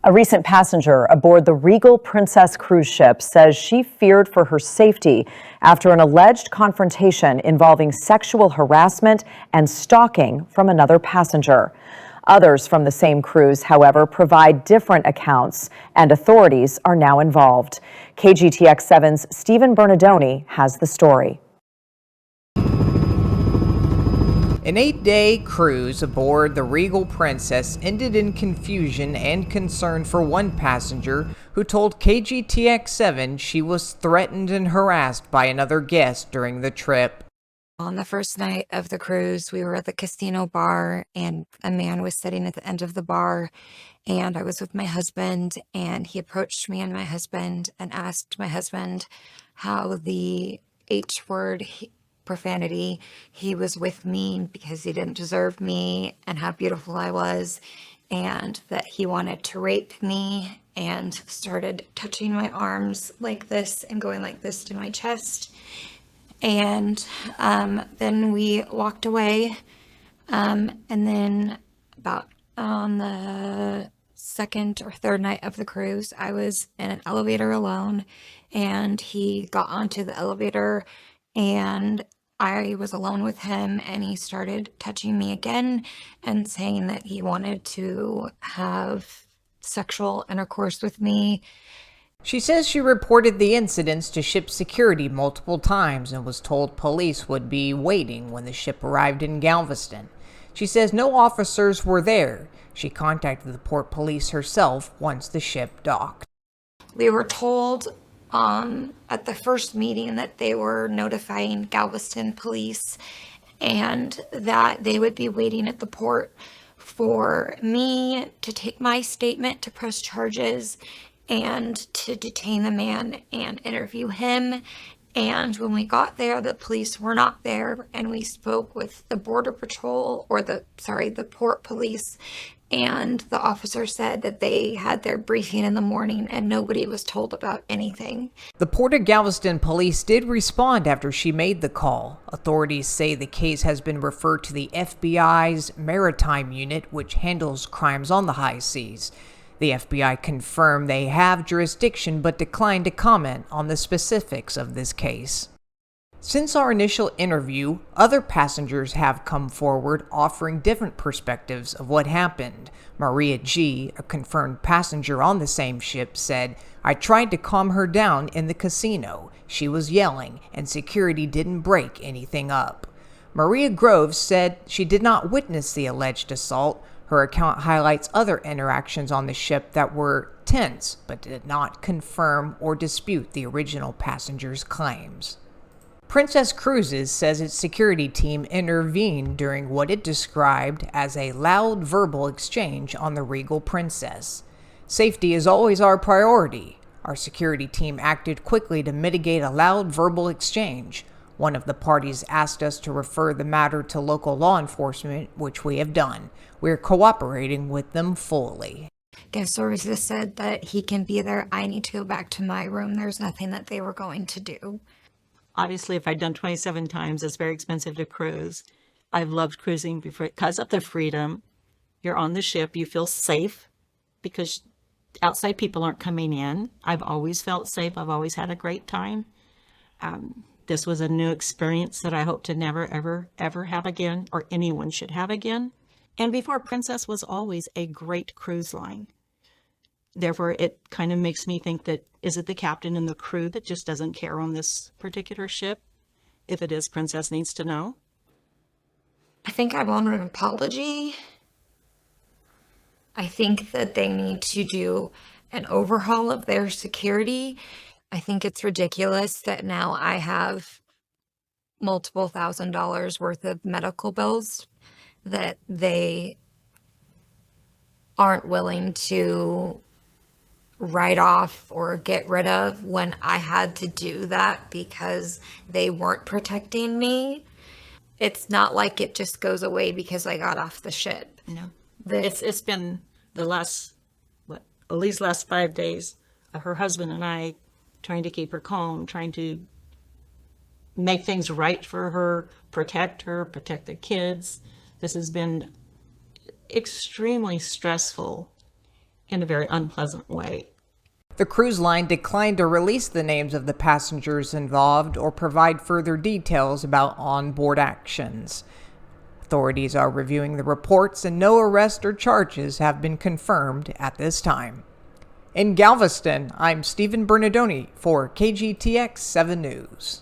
A recent passenger aboard the Regal Princess cruise ship says she feared for her safety after an alleged confrontation involving sexual harassment and stalking from another passenger. Others from the same cruise, however, provide different accounts, and authorities are now involved. KGTX7's Stephen Bernardoni has the story. An 8-day cruise aboard the Regal Princess ended in confusion and concern for one passenger who told KGTX7 she was threatened and harassed by another guest during the trip. On the first night of the cruise, we were at the casino bar and a man was sitting at the end of the bar, and I was with my husband, and he approached me and my husband and asked my husband how the H word, profanity, he was with me because he didn't deserve me and how beautiful I was, and that he wanted to rape me, and started touching my arms like this and going like this to my chest. And then we walked away, and then about on the second or third night of the cruise, I was in an elevator alone, and he got onto the elevator, and I was alone with him, and he started touching me again and saying that he wanted to have sexual intercourse with me. She says she reported the incidents to ship security multiple times and was told police would be waiting when the ship arrived in Galveston. She says no officers were there. She contacted the port police herself once the ship docked. We were told at the first meeting that they were notifying Galveston police and that they would be waiting at the port for me to take my statement to press charges and to detain the man and interview him. And when we got there, the police were not there, and we spoke with the border patrol, or the port police, and the officer said that they had their briefing in the morning and nobody was told about anything. The Port of Galveston police did respond after she made the call. Authorities say the case has been referred to the FBI's Maritime Unit, which handles crimes on the high seas. The FBI confirmed they have jurisdiction but declined to comment on the specifics of this case. Since our initial interview, other passengers have come forward offering different perspectives of what happened. Maria G., a confirmed passenger on the same ship, said, "I tried to calm her down in the casino. She was yelling, and security didn't break anything up." Maria Groves said she did not witness the alleged assault. Her account highlights other interactions on the ship that were tense, but did not confirm or dispute the original passenger's claims. Princess Cruises says its security team intervened during what it described as a loud verbal exchange on the Regal Princess. "Safety is always our priority. Our security team acted quickly to mitigate a loud verbal exchange. One of the parties asked us to refer the matter to local law enforcement, which we have done. We're cooperating with them fully." Guest services said that he can be there. I need to go back to my room. There's nothing that they were going to do. Obviously, if I'd done 27 times, it's very expensive to cruise. I've loved cruising because of the freedom. You're on the ship, you feel safe because outside people aren't coming in. I've always felt safe. I've always had a great time. This was a new experience that I hope to never, ever, ever have again, or anyone should have again. And before, Princess was always a great cruise line. Therefore, it kind of makes me think that, is it the captain and the crew that just doesn't care on this particular ship? If it is, Princess needs to know. I think I want an apology. I think that they need to do an overhaul of their security. I think it's ridiculous that now I have multiple $1,000s worth of medical bills that they aren't willing to write off or get rid of when I had to do that because they weren't protecting me. It's not like it just goes away because I got off the ship. No, it's been the last, at least last 5 days, her husband and I trying to keep her calm, trying to make things right for her, protect the kids. This has been extremely stressful. in a very unpleasant way. The cruise line declined to release the names of the passengers involved or provide further details about onboard actions. Authorities are reviewing the reports and no arrest or charges have been confirmed at this time. In Galveston, I'm Stephen Bernardoni for KGTX 7 News.